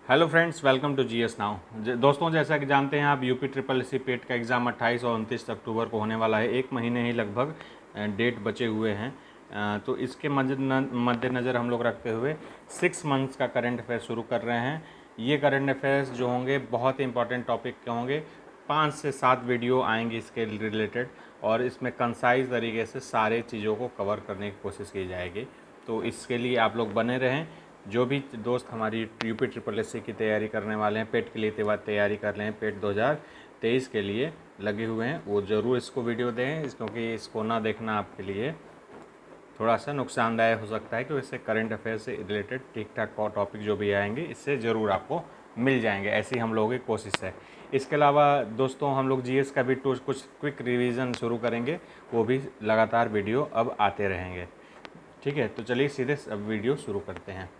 Hello friends, welcome to GS now. दोस्तों, जैसा कि जानते हैं आप, यूपी ट्रिपल एससी पेट का एग्ज़ाम 28 और 29 अक्टूबर को होने वाला है। एक महीने ही लगभग डेट बचे हुए हैं। तो इसके मद्देनज़र हम लोग रखते हुए 6 मंथ्स का करंट अफेयर शुरू कर रहे हैं। ये करंट अफेयर्स जो होंगे बहुत ही इंपॉर्टेंट टॉपिक के होंगे। 5 से 7 वीडियो आएंगे इसके रिलेटेड, और इसमें कंसाइज तरीके से सारे चीज़ों को कवर करने की कोशिश की जाएगी। तो इसके लिए आप लोग बने रहें। जो भी दोस्त हमारी यूपी ट्रिपल एससी की तैयारी करने वाले हैं, पेट के लिए तैयारी कर रहे हैं, पेट 2023 के लिए लगे हुए हैं, वो ज़रूर इसको वीडियो दें, क्योंकि इसको ना देखना आपके लिए थोड़ा सा नुकसानदायक हो सकता है। क्योंकि इससे करंट अफेयर से रिलेटेड ठीक ठाक टॉपिक जो भी आएंगे इससे ज़रूर आपको मिल जाएंगे, ऐसी हम लोगों की कोशिश है। इसके अलावा दोस्तों, हम लोग जीएस का भी कुछ क्विक रिवीजन शुरू करेंगे, वो भी लगातार वीडियो अब आते रहेंगे। ठीक है, तो चलिए सीधे अब वीडियो शुरू करते हैं।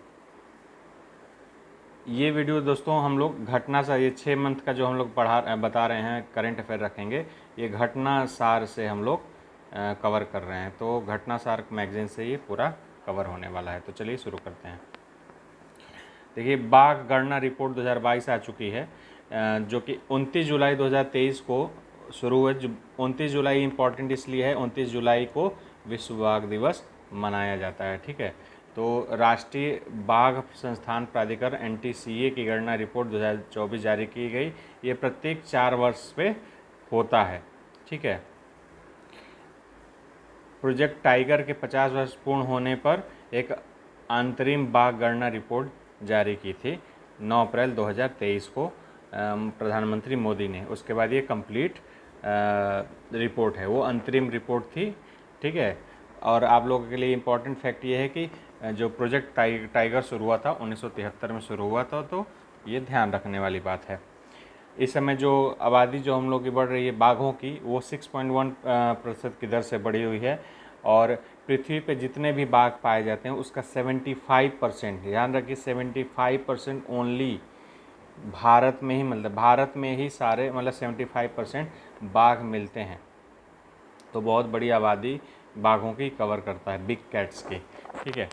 ये वीडियो दोस्तों हम लोग घटना सार, ये 6 मंथ का जो हम लोग बता रहे हैं करंट अफेयर रखेंगे, ये घटना सार से हम लोग कवर कर रहे हैं। तो घटना सार मैगजीन से ये पूरा कवर होने वाला है। तो चलिए शुरू करते हैं। देखिए, बाघ गणना रिपोर्ट 2022 आ चुकी है, जो कि 29 जुलाई 2023 को शुरू हुई। 29 जुलाई इम्पॉर्टेंट इसलिए है, 29 जुलाई को विश्व बाघ दिवस मनाया जाता है। ठीक है, तो राष्ट्रीय बाघ संस्थान प्राधिकरण NTCA की गणना रिपोर्ट 2024 जारी की गई। ये प्रत्येक 4 वर्ष पे होता है। ठीक है, प्रोजेक्ट टाइगर के 50 वर्ष पूर्ण होने पर एक अंतरिम बाघ गणना रिपोर्ट जारी की थी 9 अप्रैल 2023 को प्रधानमंत्री मोदी ने। उसके बाद ये कंप्लीट रिपोर्ट है, वो अंतरिम रिपोर्ट थी। ठीक है, और आप लोगों के लिए इम्पोर्टेंट फैक्ट ये है कि जो प्रोजेक्ट टाइगर शुरू हुआ था 1973 में शुरू हुआ था, तो ये ध्यान रखने वाली बात है। इस समय जो आबादी जो हम लोग की बढ़ रही है बाघों की, वो 6.1% की दर से बढ़ी हुई है। और पृथ्वी पे जितने भी बाघ पाए जाते हैं उसका 75%, ध्यान रखिए, 75% ओनली भारत में ही, मतलब भारत में ही सारे, मतलब 75% बाघ मिलते हैं। तो बहुत बड़ी आबादी बाघों की कवर करता है, बिग कैट्स की। ठीक है,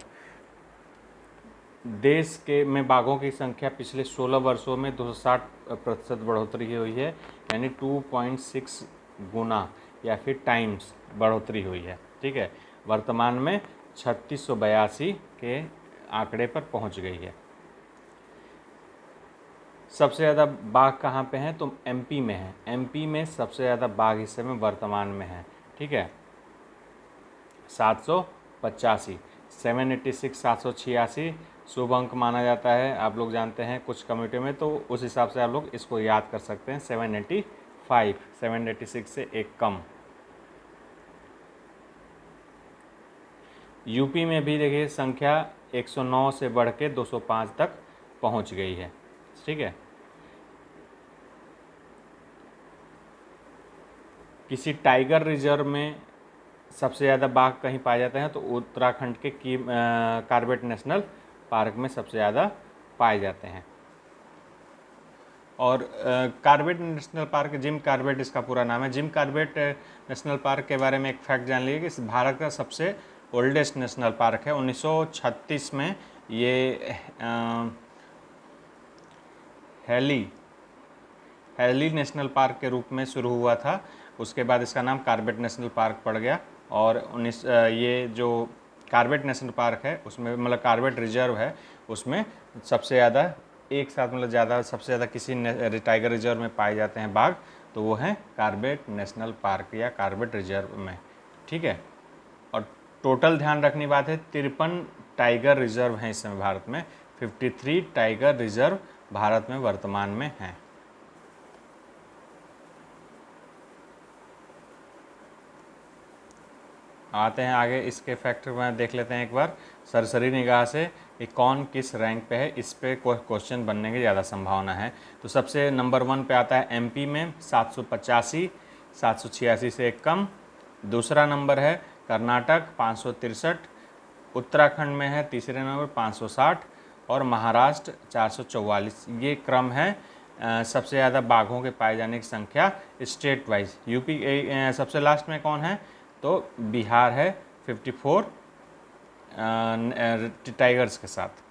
देश के में बाघों की संख्या पिछले 16 वर्षों में 260% बढ़ोतरी हुई है, यानी 2.6 गुना या फिर टाइम्स बढ़ोतरी हुई है। ठीक है, वर्तमान में 3682 के आंकड़े पर पहुंच गई है। सबसे ज़्यादा बाघ कहाँ पे हैं, तो MP में है। MP में सबसे ज़्यादा बाघ इस समय वर्तमान में है। ठीक है, 785, 786, 786 शुभ अंक माना जाता है, आप लोग जानते हैं कुछ कम्युनिटी में। तो उस हिसाब से आप लोग इसको याद कर सकते हैं। 785, 786 से एक कम। यूपी में भी देखिए संख्या 109 से बढ़ के 205 तक पहुंच गई है। ठीक है, किसी टाइगर रिजर्व में सबसे ज़्यादा बाघ कहीं पाए जाते हैं, तो उत्तराखंड के कार्बेट नेशनल पार्क में सबसे ज़्यादा पाए जाते हैं। और Corbett national park, Jim Corbett इसका पूरा नाम है। जिम कार्बेट नेशनल पार्क के बारे में एक फैक्ट जान लीजिए कि इस भारत का सबसे ओल्डेस्ट नेशनल पार्क है। 1936 में ये हैली नेशनल पार्क के रूप में शुरू हुआ था। उसके बाद इसका नाम कार्बेट नेशनल पार्क पड़ गया। और ये जो कार्बेट नेशनल पार्क है उसमें, मतलब कार्बेट रिजर्व है, उसमें सबसे ज़्यादा एक साथ, मतलब ज़्यादा, सबसे ज़्यादा किसी टाइगर रिजर्व में पाए जाते हैं बाघ, तो वो हैं कार्बेट नेशनल पार्क या कार्बेट रिजर्व में। ठीक है, और टोटल ध्यान रखने बात है, 53 टाइगर रिजर्व हैं इस समय भारत में। 53 टाइगर रिजर्व भारत में वर्तमान में हैं। आते हैं आगे, इसके फैक्टर में देख लेते हैं एक बार सरसरी निगाह से कि कौन किस रैंक पे है। इस पे कोई क्वेश्चन बनने की ज़्यादा संभावना है। तो सबसे नंबर 1 पे आता है MP में 785, 786 से एक कम। दूसरा नंबर है कर्नाटक 563, उत्तराखंड में है तीसरे नंबर 560, और महाराष्ट्र 444। ये क्रम है सबसे ज़्यादा बाघों के पाए जाने की संख्या स्टेट वाइज। यूपी सबसे लास्ट में कौन है, तो बिहार है 54 टाइगर्स के साथ।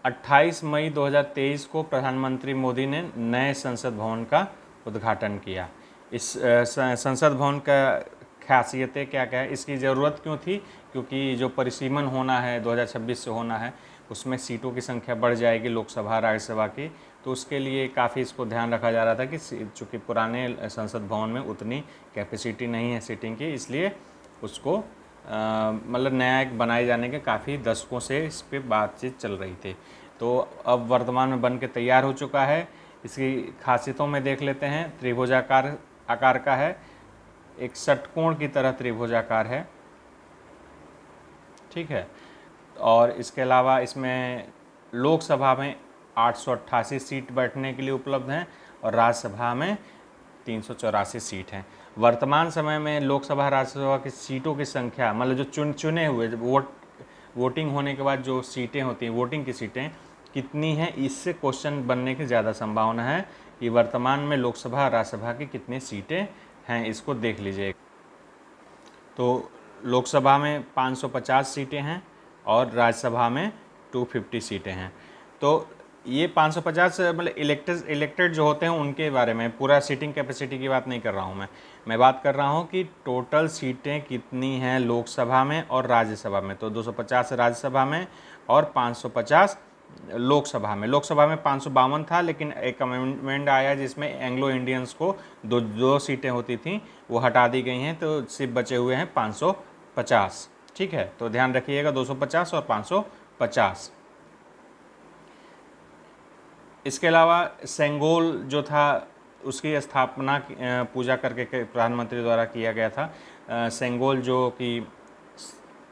28 मई 2023 को प्रधानमंत्री मोदी ने नए संसद भवन का उद्घाटन किया। इस संसद भवन का खासियतें क्या क्या है, इसकी ज़रूरत क्यों थी? क्योंकि जो परिसीमन होना है 2026 से होना है, उसमें सीटों की संख्या बढ़ जाएगी लोकसभा राज्यसभा की, तो उसके लिए काफ़ी इसको ध्यान रखा जा रहा था कि चूँकि पुराने संसद भवन में उतनी कैपेसिटी नहीं है सीटिंग की, इसलिए उसको मतलब नया एक बनाए जाने के काफ़ी दशकों से इस पर बातचीत चल रही थी। तो अब वर्तमान में बन के तैयार हो चुका है। इसकी खासियतों में देख लेते हैं। त्रिभुजाकार आकार का है, एक षटकोण की तरह त्रिभुजाकार है, ठीक है। और इसके अलावा इसमें लोकसभा में 888 सीट बैठने के लिए उपलब्ध हैं और राज्यसभा में 384 सीट हैं। वर्तमान समय में लोकसभा राज्यसभा की सीटों की संख्या, मतलब जो चुने हुए वोटिंग होने के बाद जो सीटें होती हैं, वोटिंग की सीटें कितनी हैं, इससे क्वेश्चन बनने की ज़्यादा संभावना है कि वर्तमान में लोकसभा राज्यसभा की कितनी सीटें हैं, इसको देख लीजिए। तो लोकसभा में 550 सीटें हैं और राज्यसभा में 250 सीटें हैं। तो ये 550 मतलब इलेक्टेड जो होते हैं उनके बारे में, पूरा सीटिंग कैपेसिटी की बात नहीं कर रहा हूँ मैं बात कर रहा हूँ कि टोटल सीटें कितनी हैं लोकसभा में और राज्यसभा में। तो 250 राज्यसभा में और 550 लोकसभा में। लोकसभा में 552 था, लेकिन एक अमेंडमेंट आया जिसमें एंग्लो इंडियंस को दो सीटें होती थी वो हटा दी गई हैं, तो सिर्फ बचे हुए हैं 550, ठीक है। तो ध्यान रखिएगा 250 और 550। इसके अलावा सेंगोल जो था उसकी स्थापना पूजा करके प्रधानमंत्री द्वारा किया गया था। सेंगोल जो कि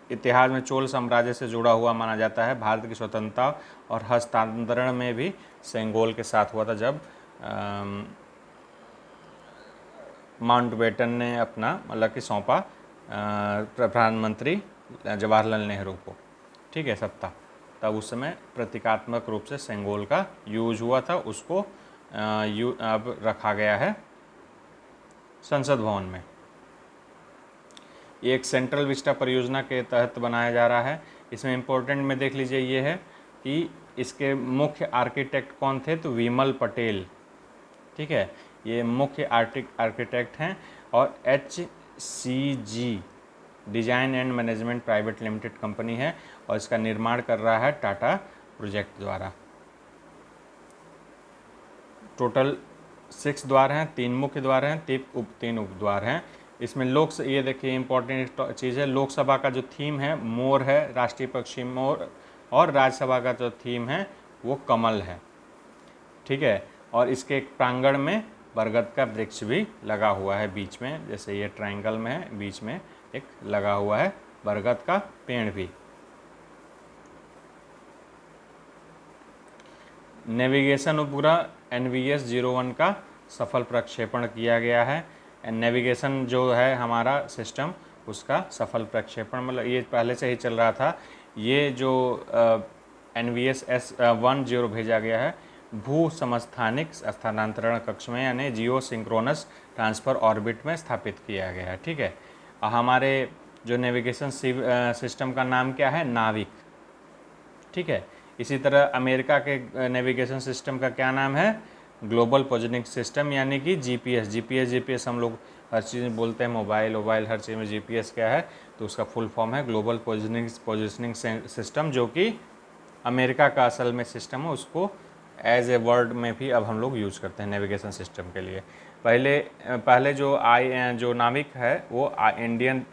इतिहास में चोल साम्राज्य से जुड़ा हुआ माना जाता है। भारत की स्वतंत्रता और हस्तांतरण में भी सेंगोल के साथ हुआ था, जब माउंटबेटन ने अपना मतलब कि सौंपा प्रधानमंत्री जवाहरलाल नेहरू को, ठीक है, सत्ता। तब उस समय प्रतीकात्मक रूप से सेंगोल का यूज हुआ था, उसको अब रखा गया है संसद भवन में। ये एक सेंट्रल विस्टा परियोजना के तहत बनाया जा रहा है। इसमें इम्पोर्टेंट में देख लीजिए ये है कि इसके मुख्य आर्किटेक्ट कौन थे, तो विमल पटेल, ठीक है, ये मुख्य आर्किटेक्ट हैं। और HCG design and management private limited company है और इसका निर्माण कर रहा है टाटा प्रोजेक्ट द्वारा। टोटल 6 द्वार हैं, 3 मुख्य द्वार हैं, 3 उप द्वार हैं। इसमें ये देखिए इंपॉर्टेंट चीज़ है, लोकसभा का जो थीम है मोर है, राष्ट्रीय पक्षी मोर, और राज्यसभा का जो थीम है वो कमल है, ठीक है। और इसके एक प्रांगण में बरगद का वृक्ष भी लगा हुआ है बीच में, जैसे ये ट्रायंगल में है, बीच में एक लगा हुआ है बरगद का पेड़ भी। नेविगेशन उपग्रह NVS-01 का सफल प्रक्षेपण किया गया है। नेविगेशन जो है हमारा सिस्टम, उसका सफल प्रक्षेपण, मतलब ये पहले से ही चल रहा था। ये जो NVS-10 भेजा गया है भू समस्थानिक स्थानांतरण कक्ष में, यानी जियो सिंक्रोनस ट्रांसफ़र ऑर्बिट में स्थापित किया गया है, ठीक है। हमारे जो नेविगेशन सिस्टम का नाम क्या है, नाविक, ठीक है। इसी तरह अमेरिका के नेविगेशन सिस्टम का क्या नाम है, ग्लोबल पोजिशनिंग सिस्टम, यानी कि GPS हम लोग हर चीज़ में बोलते हैं, मोबाइल हर चीज़ में GPS क्या है, तो उसका फुल फॉर्म है ग्लोबल पोजिशनिंग सिस्टम, जो कि अमेरिका का असल में सिस्टम है। उसको एज ए वर्ड में भी अब हम लोग यूज़ करते हैं नेविगेशन सिस्टम के लिए। पहले जो नाविक है वो Indian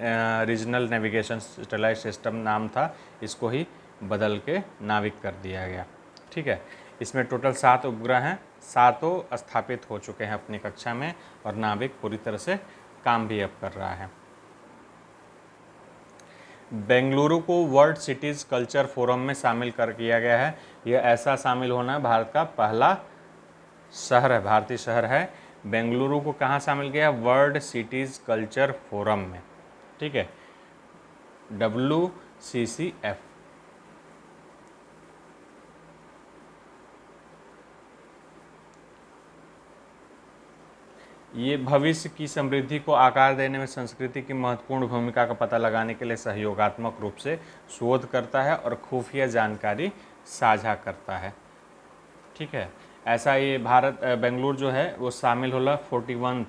regional navigation satellite system नाम था, इसको ही बदल के नाविक कर दिया गया, ठीक है। इसमें टोटल 7 उपग्रह हैं, 7 स्थापित हो चुके हैं अपनी कक्षा में और नाविक पूरी तरह से काम भी अब कर रहा है। बेंगलुरु को वर्ल्ड सिटीज़ कल्चर फोरम में शामिल कर किया गया है। यह ऐसा शामिल होना है, भारत का पहला शहर है, भारतीय शहर है। बेंगलुरु को कहाँ शामिल किया, वर्ल्ड सिटीज़ कल्चर फोरम में, ठीक है, WCCF। ये भविष्य की समृद्धि को आकार देने में संस्कृति की महत्वपूर्ण भूमिका का पता लगाने के लिए सहयोगात्मक रूप से शोध करता है और खुफिया जानकारी साझा करता है। ठीक है, ऐसा ये भारत बेंगलुरु जो है वो शामिल होला 41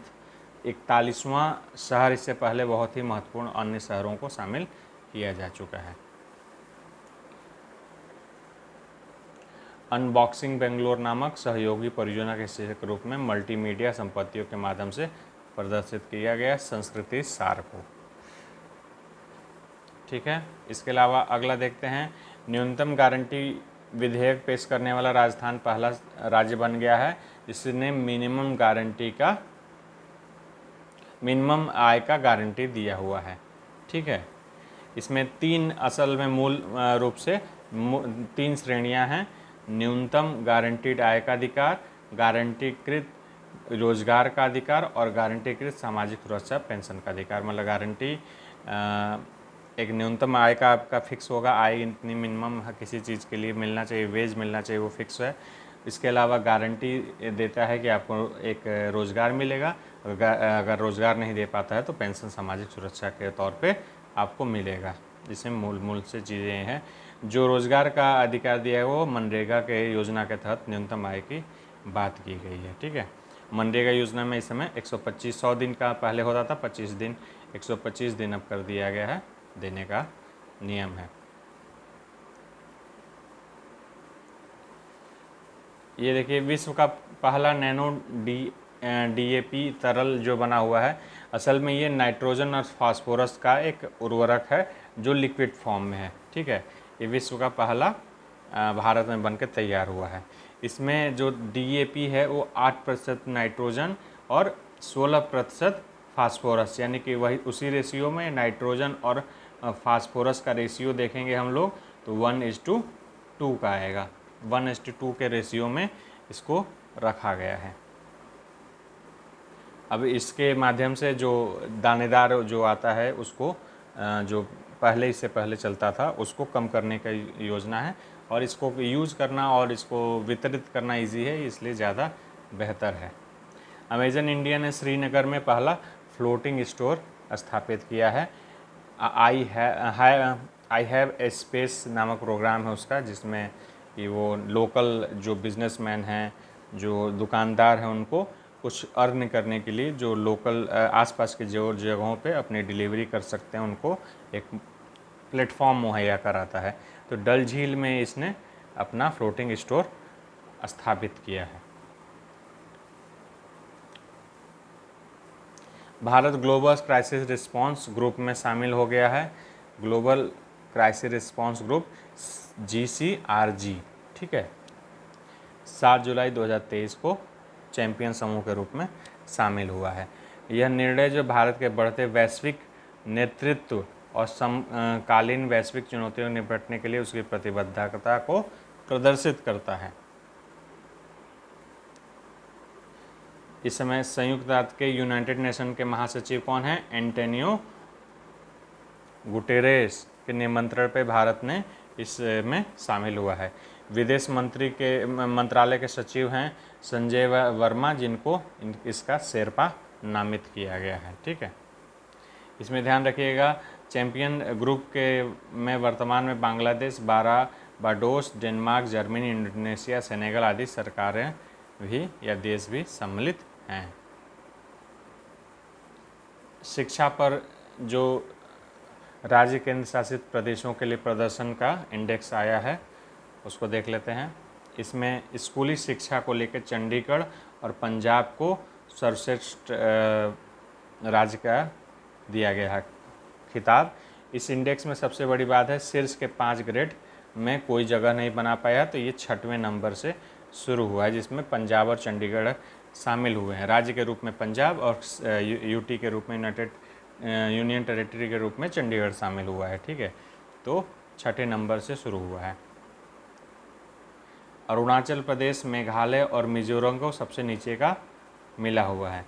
41वां शहर। इससे पहले बहुत ही महत्वपूर्ण अन्य शहरों को शामिल किया जा चुका है। अनबॉक्सिंग बेंगलोर नामक सहयोगी परियोजना के हिस्से के रूप में मल्टीमीडिया संपत्तियों के माध्यम से प्रदर्शित किया गया संस्कृति सार को। ठीक है, इसके अलावा अगला देखते हैं, न्यूनतम गारंटी विधेयक पेश करने वाला राजस्थान पहला राज्य बन गया है जिसने मिनिमम आय का गारंटी दिया हुआ है। ठीक है, इसमें तीन असल में मूल रूप से तीन श्रेणियां हैं, न्यूनतम गारंटीड आय का अधिकार, गारंटीकृत रोजगार का अधिकार और गारंटीकृत सामाजिक सुरक्षा पेंशन का अधिकार। मतलब गारंटी एक न्यूनतम आय का आपका फिक्स होगा, आय इतनी मिनिमम किसी चीज़ के लिए मिलना चाहिए, वेज मिलना चाहिए, वो फिक्स है। इसके अलावा गारंटी देता है कि आपको एक रोज़गार मिलेगा, अगर रोज़गार नहीं दे पाता है तो पेंशन सामाजिक सुरक्षा के तौर पे आपको मिलेगा। जिसमें मूल से चीज़ें हैं। जो रोज़गार का अधिकार दिया है वो मनरेगा के योजना के तहत न्यूनतम आय की बात की गई है। ठीक है, मनरेगा योजना में इस समय 100 दिन का पहले होता था, 25 दिन, 125 दिन अब कर दिया गया है, देने का नियम है। ये देखिए, विश्व का पहला नैनो DAP तरल जो बना हुआ है, असल में ये नाइट्रोजन और फास्फोरस का एक उर्वरक है जो लिक्विड फॉर्म में है। ठीक है, ये विश्व का पहला भारत में बनकर तैयार हुआ है। इसमें जो DAP है वो 8% नाइट्रोजन और 16% फास्फोरस, यानी कि वही उसी रेशियो में नाइट्रोजन और फास्फोरस का रेशियो देखेंगे हम लोग तो 1:2 का आएगा। 1:2 के रेशियो में इसको रखा गया है। अब इसके माध्यम से जो दानेदार जो आता है उसको जो इससे पहले चलता था उसको कम करने का योजना है, और इसको यूज़ करना और इसको वितरित करना इजी है, इसलिए ज़्यादा बेहतर है। अमेजन इंडिया ने श्रीनगर में पहला फ्लोटिंग स्टोर स्थापित किया है। आई हैव ए स्पेस नामक प्रोग्राम है उसका, जिसमें कि वो लोकल जो बिजनेसमैन हैं, जो दुकानदार हैं, उनको कुछ अर्न करने के लिए जो लोकल आसपास के जो जगहों पे अपनी डिलीवरी कर सकते हैं उनको एक प्लेटफॉर्म मुहैया कराता है। तो डल झील में इसने अपना फ्लोटिंग स्टोर स्थापित किया है। Bharat global crisis response group में शामिल हो गया है, global crisis response group GCRG। ठीक है, 7 जुलाई 2023 को चैंपियन समूह के रूप में शामिल हुआ है। यह निर्णय जो भारत के बढ़ते वैश्विक नेतृत्व और समकालीन वैश्विक चुनौतियों से निपटने के लिए उसकी प्रतिबद्धता को प्रदर्शित करता है। इस समय संयुक्त राष्ट्र के यूनाइटेड नेशन के महासचिव कौन हैं? एंटोनियो गुटेरेस के निमंत्रण पे भारत ने इसमें शामिल हुआ है। विदेश मंत्रालय के सचिव हैं संजय वर्मा, जिनको इसका शेरपा नामित किया गया है। ठीक है, इसमें ध्यान रखिएगा, चैंपियन ग्रुप में वर्तमान में Bangladesh, Barbados, Denmark, Germany, Indonesia, Senegal आदि सरकारें भी या देश भी सम्मिलित हैं। शिक्षा पर जो राज्य केंद्र शासित प्रदेशों के लिए प्रदर्शन का इंडेक्स आया है उसको देख लेते हैं। इसमें स्कूली शिक्षा को लेकर चंडीगढ़ और पंजाब को सर्वश्रेष्ठ राज्य का दिया गया है खिताब। इस इंडेक्स में सबसे बड़ी बात है, शीर्ष के 5 ग्रेड में कोई जगह नहीं बना पाया, तो ये 6वें नंबर से शुरू हुआ है, जिसमें पंजाब और चंडीगढ़ शामिल हुए हैं। राज्य के रूप में पंजाब और यूटी के रूप में यूनियन टेरिटरी के रूप में चंडीगढ़ शामिल हुआ है। ठीक है, तो 6ठे नंबर से शुरू हुआ है। अरुणाचल प्रदेश, मेघालय और मिजोरम को सबसे नीचे का मिला हुआ है।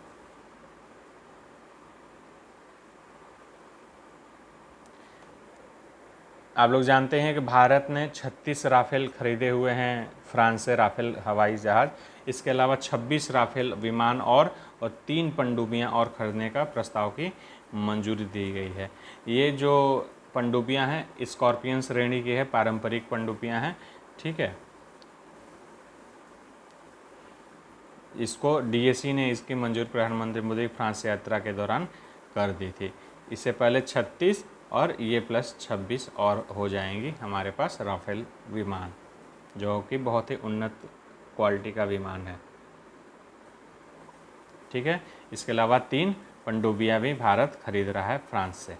आप लोग जानते हैं कि भारत ने 36 राफेल खरीदे हुए हैं फ्रांस से, राफेल हवाई जहाज़। इसके अलावा 26 राफेल विमान और 3 पनडुब्बियां और खरीदने का प्रस्ताव की मंजूरी दी गई है। ये जो पनडुब्बियां हैं स्कॉर्पियन श्रेणी की है, पारंपरिक पनडुब्बियां हैं ठीक है। इसको डीएसी ने इसकी मंजूरी प्रधानमंत्री मोदी फ्रांस यात्रा के दौरान कर दी थी। इससे पहले 36 और ये प्लस 26 और हो जाएंगी हमारे पास राफेल विमान, जो कि बहुत ही उन्नत क्वालिटी का विमान है। ठीक है। इसके अलावा 3 पनडुब्बियां भी भारत खरीद रहा है फ्रांस से।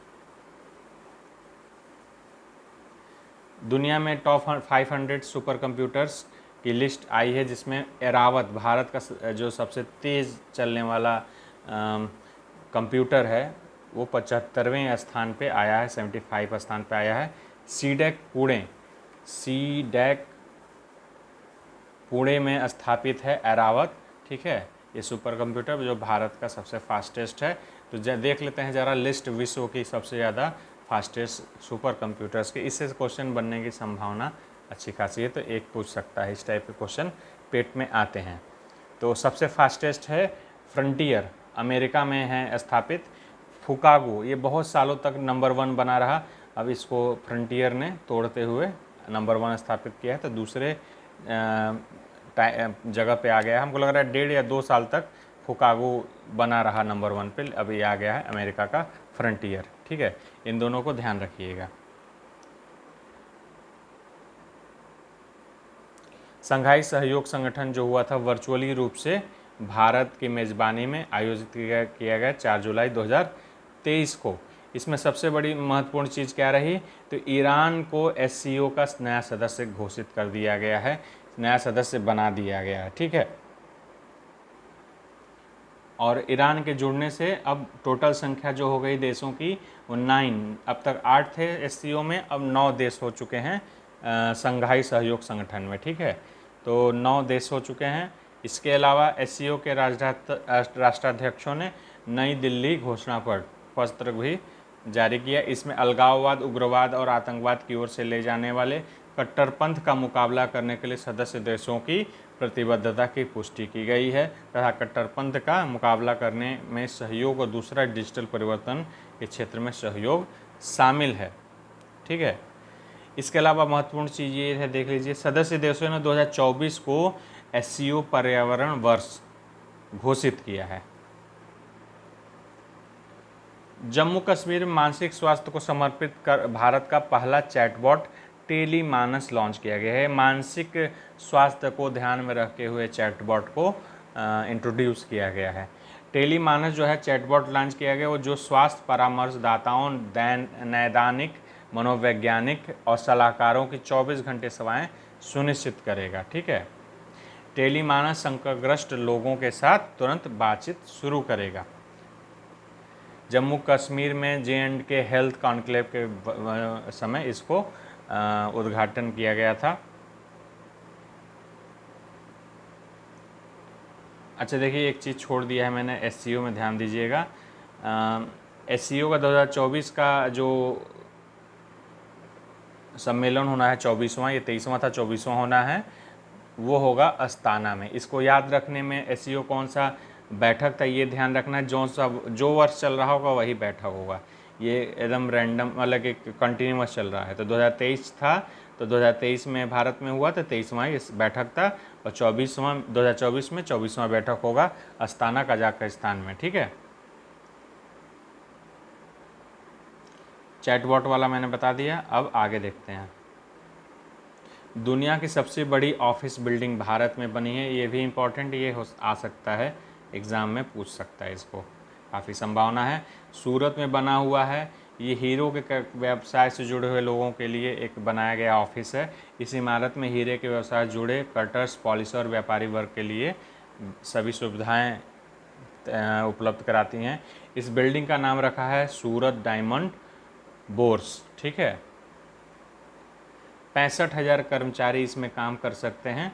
दुनिया में टॉप 500 सुपर कंप्यूटर्स की लिस्ट आई है, जिसमें एरावत भारत का जो सबसे तेज़ चलने वाला कंप्यूटर है वो 75वें स्थान पे आया है, 75 स्थान पे आया है। सीडैक पुणे में स्थापित है एरावत। ठीक है। ये सुपर कंप्यूटर जो भारत का सबसे फास्टेस्ट है। तो देख लेते हैं ज़रा लिस्ट विश्व की सबसे ज़्यादा फास्टेस्ट सुपर कंप्यूटर्स की। इससे क्वेश्चन बनने की संभावना अच्छी खासी है, तो एक पूछ सकता है, इस टाइप के क्वेश्चन पेट में आते हैं। तो सबसे फास्टेस्ट है फ्रंटियर, अमेरिका में है स्थापित। फुकागो ये बहुत सालों तक नंबर 1 बना रहा, अब इसको फ्रंटियर ने तोड़ते हुए नंबर 1 स्थापित किया है, तो दूसरे जगह पे आ गया है। हमको लग रहा है 1.5 या 2 साल तक फुकागो बना रहा नंबर 1 पे, अभी आ गया है अमेरिका का फ्रंटियर। ठीक है, इन दोनों को ध्यान रखिएगा। संघाई सहयोग संगठन जो हुआ था वर्चुअली रूप से भारत की मेज़बानी में आयोजित किया गया 4 जुलाई 2023 को। इसमें सबसे बड़ी महत्वपूर्ण चीज़ क्या रही, तो ईरान को एससीओ का नया सदस्य घोषित कर दिया गया है, नया सदस्य बना दिया गया है। ठीक है। और ईरान के जुड़ने से अब टोटल संख्या जो हो गई देशों की वो 9, अब तक 8 थे एससीओ में, अब 9 देश हो चुके हैं संघाई सहयोग संगठन में। ठीक है, तो 9 देश हो चुके हैं। इसके अलावा एससीओ के राष्ट्राध्यक्षों ने नई दिल्ली घोषणा पत्र भी जारी किया। इसमें अलगाववाद, उग्रवाद और आतंकवाद की ओर से ले जाने वाले कट्टरपंथ का मुकाबला करने के लिए सदस्य देशों की प्रतिबद्धता की पुष्टि की गई है तथा कट्टरपंथ का मुकाबला करने में सहयोग और दूसरा डिजिटल परिवर्तन के क्षेत्र में सहयोग शामिल है। ठीक है। इसके अलावा महत्वपूर्ण चीज़ ये है, देख लीजिए, सदस्य देशों ने 2024 को एससीओ पर्यावरण वर्ष घोषित किया है। जम्मू कश्मीर में मानसिक स्वास्थ्य को समर्पित कर भारत का पहला चैटबॉट टेलीमानस लॉन्च किया गया है। मानसिक स्वास्थ्य को ध्यान में रखते हुए चैटबॉट को इंट्रोड्यूस किया गया है। टेलीमानस जो है चैटबॉट लॉन्च किया गया, वो जो स्वास्थ्य परामर्शदाताओं, नैदानिक, मनोवैज्ञानिक और सलाहकारों की 24 घंटे सेवाएं सुनिश्चित करेगा। ठीक है। टेलीमानस संकटग्रस्त लोगों के साथ तुरंत बातचीत शुरू करेगा। जम्मू कश्मीर में J&K हेल्थ कॉन्क्लेव के समय इसको उद्घाटन किया गया था। अच्छा देखिए, एक चीज़ छोड़ दिया है मैंने एससीओ में, ध्यान दीजिएगा। एससीओ का 2024 का जो सम्मेलन होना है 24वां, ये 23वां था, 24वां होना है, वो होगा अस्ताना में। इसको याद रखने में एससीओ कौन सा बैठक था ये ध्यान रखना है, जो वर्ष चल रहा होगा वही बैठक होगा। ये एकदम रैंडम, मतलब कि कंटिन्यूस चल रहा है। तो 2023 था, तो 2023 में भारत में हुआ, तो 23वां ये बैठक था, और 2024 में 24वां बैठक होगा अस्ताना कजाकिस्तान में। ठीक है। चैटबॉट वाला मैंने बता दिया। अब आगे देखते हैं। दुनिया की सबसे बड़ी ऑफिस बिल्डिंग भारत में बनी है, ये भी इम्पोर्टेंट, ये आ सकता है एग्ज़ाम में पूछ सकता है, इसको काफ़ी संभावना है। सूरत में बना हुआ है, ये हीरो के व्यवसाय से जुड़े हुए लोगों के लिए एक बनाया गया ऑफिस है। इस इमारत में हीरे के व्यवसाय से जुड़े कटर्स, पॉलिशर और व्यापारी वर्ग के लिए सभी सुविधाएं उपलब्ध कराती हैं। इस बिल्डिंग का नाम रखा है सूरत डायमंड बोर्स। ठीक है। 65,000 कर्मचारी इसमें काम कर सकते हैं।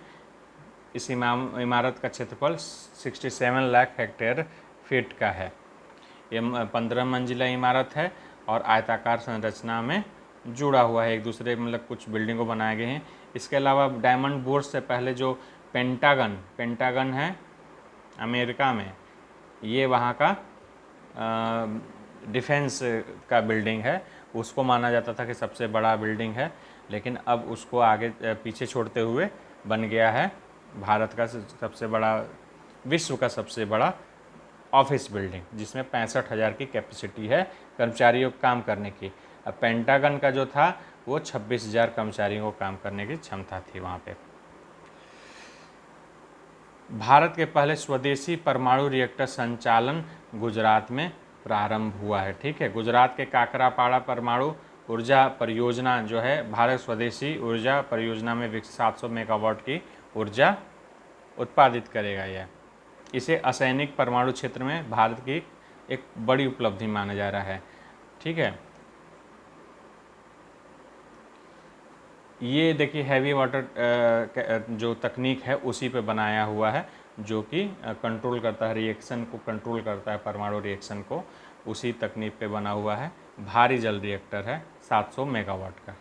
इस इमारत का क्षेत्रफल 67 लाख हेक्टेयर फीट का है। ये 15 मंजिला इमारत है और आयताकार संरचना में जुड़ा हुआ है एक दूसरे, मतलब कुछ बिल्डिंगों बनाए गए हैं। इसके अलावा डायमंड बोर्स से पहले जो पेंटागन है अमेरिका में, ये वहाँ का डिफेंस का बिल्डिंग है, उसको माना जाता था कि सबसे बड़ा बिल्डिंग है, लेकिन अब उसको आगे पीछे छोड़ते हुए बन गया है भारत का सबसे बड़ा, विश्व का सबसे बड़ा ऑफिस बिल्डिंग, जिसमें 65,000 की कैपेसिटी है कर्मचारियों को काम करने की। अब पेंटागन का जो था वो 26,000 कर्मचारियों को काम करने की क्षमता थी वहाँ पे। भारत के पहले स्वदेशी परमाणु रिएक्टर संचालन गुजरात में प्रारंभ हुआ है। ठीक है, गुजरात के काकरापाड़ा परमाणु ऊर्जा परियोजना जो है भारत स्वदेशी ऊर्जा परियोजना में विकसित 700 मेगावाट की ऊर्जा उत्पादित करेगा। यह इसे असैनिक परमाणु क्षेत्र में भारत की एक बड़ी उपलब्धि माना जा रहा है। ठीक है, ये देखिए हैवी वाटर जो तकनीक है उसी पे बनाया हुआ है, जो कि कंट्रोल करता है रिएक्शन को, कंट्रोल करता है परमाणु रिएक्शन को, उसी तकनीक पे बना हुआ है। भारी जल रिएक्टर है 700 मेगावाट का।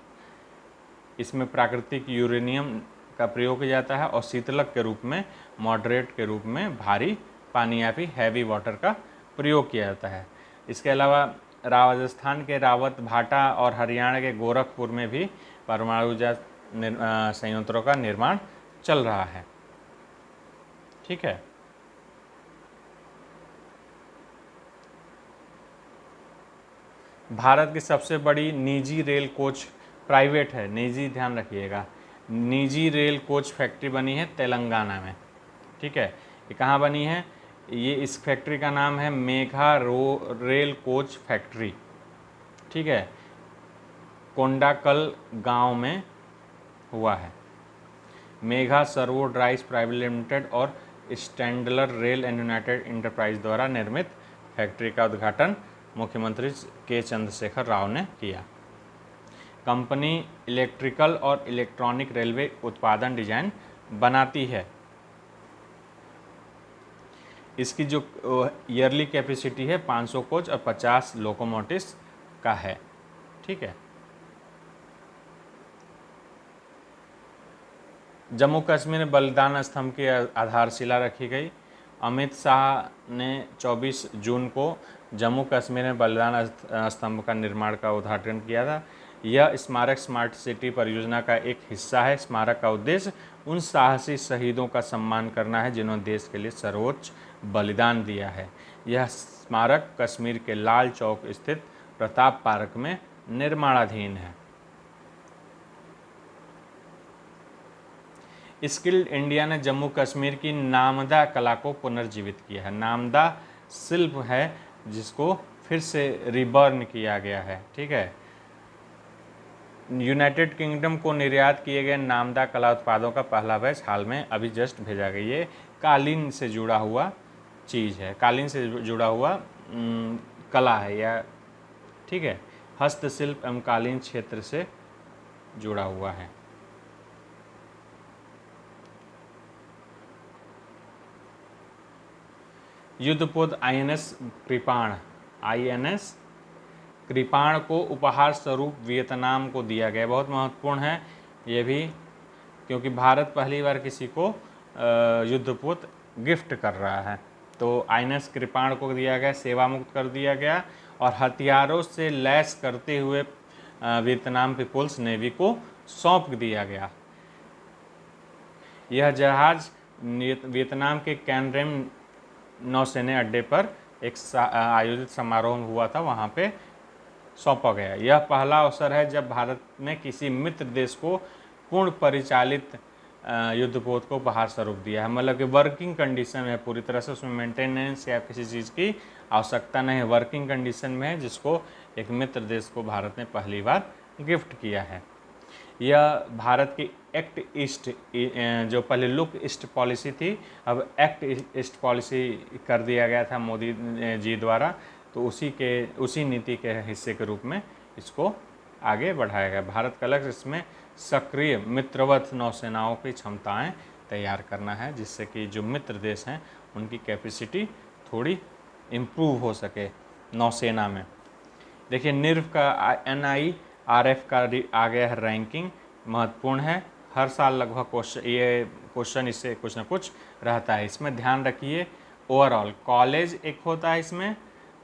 इसमें प्राकृतिक यूरेनियम का प्रयोग किया जाता है और शीतलक के रूप में, मॉडरेट के रूप में भारी पानी या फिर हैवी वाटर का प्रयोग किया जाता है। इसके अलावा राजस्थान के रावत भाटा और हरियाणा के गोरखपुर में भी परमाणु ऊर्जा संयंत्रों का निर्माण चल रहा है। ठीक है, भारत की सबसे बड़ी निजी रेल कोच, प्राइवेट है, निजी ध्यान रखिएगा, निजी रेल कोच फैक्ट्री बनी है तेलंगाना में। ठीक है, ये कहाँ बनी है? ये इस फैक्ट्री का नाम है मेघा रेल कोच फैक्ट्री। ठीक है, कोंडाकल गांव में हुआ है। Megha servo drives private limited और स्टैंडलर रेल एंड यूनाइटेड इंटरप्राइज द्वारा निर्मित फैक्ट्री का उद्घाटन मुख्यमंत्री के चंद्रशेखर राव ने किया। कंपनी इलेक्ट्रिकल और इलेक्ट्रॉनिक रेलवे उत्पादन डिजाइन बनाती है। इसकी जो ईयरली कैपेसिटी है 500 कोच और 50 लोकोमोटिव्स का है। ठीक है, जम्मू कश्मीर में बलिदान स्तंभ की आधारशिला रखी गई। अमित शाह ने 24 जून को जम्मू कश्मीर में बलिदान स्तंभ का निर्माण का उद्घाटन किया था। यह स्मारक स्मार्ट सिटी परियोजना का एक हिस्सा है। स्मारक का उद्देश्य उन साहसी शहीदों का सम्मान करना है जिन्होंने देश के लिए सर्वोच्च बलिदान दिया है। यह स्मारक कश्मीर के लाल चौक स्थित प्रताप पार्क में निर्माणाधीन है। स्किल्ड इंडिया ने जम्मू कश्मीर की नामदा कला को पुनर्जीवित किया है। नामदा शिल्प है जिसको फिर से रिबर्न किया गया है। ठीक है, यूनाइटेड किंगडम को निर्यात किए गए नामदा कला उत्पादों का पहला बैच हाल में अभी जस्ट भेजा गया। ये कालीन से जुड़ा हुआ चीज़ है, कालीन से जुड़ा हुआ कला है या, ठीक है, हस्तशिल्प एवं कालीन क्षेत्र से जुड़ा हुआ है। युद्धपोत आईएनएस कृपाण को उपहार स्वरूप वियतनाम को दिया गया। बहुत महत्वपूर्ण है ये भी, क्योंकि भारत पहली बार किसी को युद्धपोत गिफ्ट कर रहा है। तो आईएनएस कृपाण को दिया गया, सेवा मुक्त कर दिया गया और हथियारों से लैस करते हुए वियतनाम पीपुल्स नेवी को सौंप दिया गया। यह जहाज वियतनाम के कैन रेम नौसेना अड्डे पर एक आयोजित समारोह हुआ था, वहाँ पे सौंपा गया। यह पहला अवसर है जब भारत ने किसी मित्र देश को पूर्ण परिचालित युद्धपोत को उपहार स्वरूप दिया है। मतलब कि वर्किंग कंडीशन है पूरी तरह से, उसमें मेंटेनेंस या किसी चीज़ की आवश्यकता नहीं है, वर्किंग कंडीशन में है, जिसको एक मित्र देश को भारत ने पहली बार गिफ्ट किया है। यह भारत की एक्ट ईस्ट, जो पहले लुक ईस्ट पॉलिसी थी, अब एक्ट ईस्ट पॉलिसी कर दिया गया था मोदी जी द्वारा, तो उसी नीति के हिस्से के रूप में इसको आगे बढ़ाया गया। भारत का लक्ष्य इसमें सक्रिय मित्रवत नौसेनाओं की क्षमताएं तैयार करना है, जिससे कि जो मित्र देश हैं उनकी कैपेसिटी थोड़ी इम्प्रूव हो सके नौसेना में। देखिए निर्व का NIRF का आ गया है रैंकिंग, महत्वपूर्ण है। हर साल लगभग क्वेश्चन इससे कुछ ना कुछ रहता है। इसमें ध्यान रखिए ओवरऑल कॉलेज एक होता है, इसमें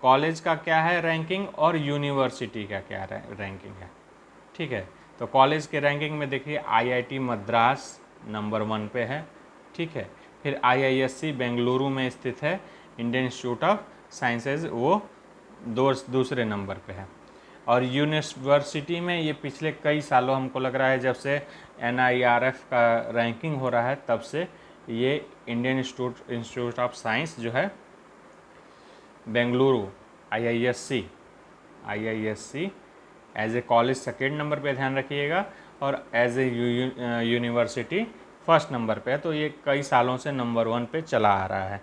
कॉलेज का क्या है रैंकिंग और यूनिवर्सिटी का क्या रैंकिंग है। ठीक है, तो कॉलेज के रैंकिंग में देखिए आईआईटी मद्रास नंबर 1 पे है, ठीक है। फिर आईआईएससी बेंगलुरु में स्थित है, इंडियन इंस्टीट्यूट ऑफ साइंसेज वो दूसरे नंबर पे है। और यूनिवर्सिटी में ये पिछले कई सालों हमको लग रहा है जब से NIRF का रैंकिंग हो रहा है तब से ये इंडियन इंस्टीट्यूट ऑफ साइंस जो है Bengaluru IISc as a college second number पे ध्यान रखिएगा और as a university first number पे है। तो ये कई सालों से नंबर 1 पे चला आ रहा है।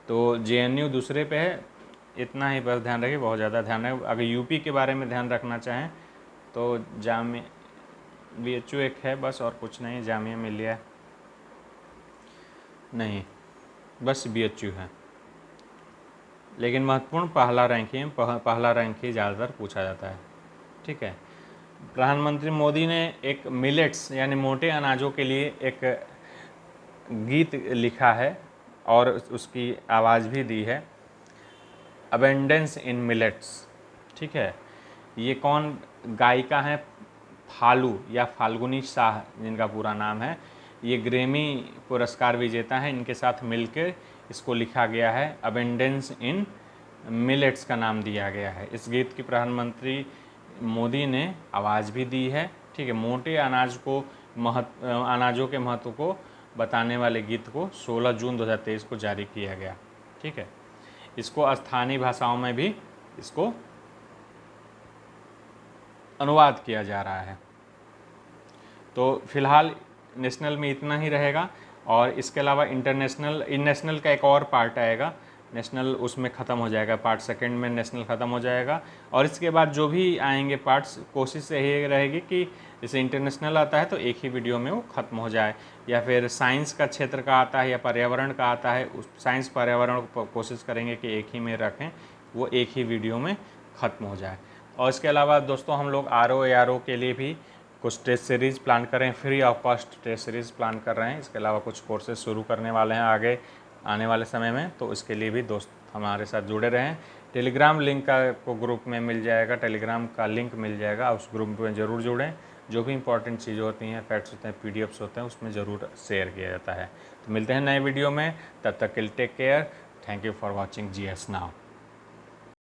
तो JNU दूसरे पे है, इतना ही बस ध्यान रखिए, बहुत ज़्यादा ध्यान रखिए। अगर यूपी के बारे में ध्यान रखना चाहें तो जामिया BHU एक है बस, और कुछ नहीं। जामिया मिलिया नहीं, बस BHU है। लेकिन महत्वपूर्ण पहला रैंक ही ज़्यादातर पूछा जाता है, ठीक है। प्रधानमंत्री मोदी ने एक मिलेट्स यानी मोटे अनाजों के लिए एक गीत लिखा है और उसकी आवाज़ भी दी है, अबेंडेंस इन मिलेट्स, ठीक है। ये कौन गायिका हैं? फालू या फाल्गुनी शाह जिनका पूरा नाम है। ये ग्रेमी पुरस्कार विजेता हैं, इनके साथ मिलकर इसको लिखा गया है, अबेंडेंस इन मिलेट्स का नाम दिया गया है। इस गीत की प्रधानमंत्री मोदी ने आवाज़ भी दी है, ठीक है। मोटे अनाजों के महत्व को बताने वाले गीत को 16 जून 2023 को जारी किया गया, ठीक है। इसको स्थानीय भाषाओं में भी इसको अनुवाद किया जा रहा है। तो फिलहाल नेशनल में इतना ही रहेगा और इसके अलावा नेशनल का एक और पार्ट आएगा। नेशनल उसमें ख़त्म हो जाएगा, पार्ट सेकंड में नेशनल ख़त्म हो जाएगा। और इसके बाद जो भी आएंगे पार्ट्स, कोशिश यही रहेगी कि जैसे इंटरनेशनल आता है तो एक ही वीडियो में वो ख़त्म हो जाए, या फिर साइंस का क्षेत्र का आता है या पर्यावरण का आता है, उस साइंस पर्यावरण को कोशिश करेंगे कि एक ही में रखें, वो एक ही वीडियो में ख़त्म हो जाए। और इसके अलावा दोस्तों हम लोग RO के लिए भी कुछ टेस्ट सीरीज़ प्लान कर रहे हैं, free of cost test series plan कर रहे हैं। इसके अलावा कुछ कोर्सेज शुरू करने वाले हैं आगे आने वाले समय में, तो इसके लिए भी दोस्त हमारे साथ जुड़े रहें। टेलीग्राम लिंक का को ग्रुप में मिल जाएगा, टेलीग्राम का लिंक मिल जाएगा, उस ग्रुप में ज़रूर जुड़ें। जो भी इंपॉर्टेंट चीज़ें होती हैं, फैक्ट्स होते हैं, PDFs होते हैं, उसमें ज़रूर शेयर किया जाता है। तो मिलते हैं नए वीडियो में, तब तक के लिए take care. Thank you for watching GS now.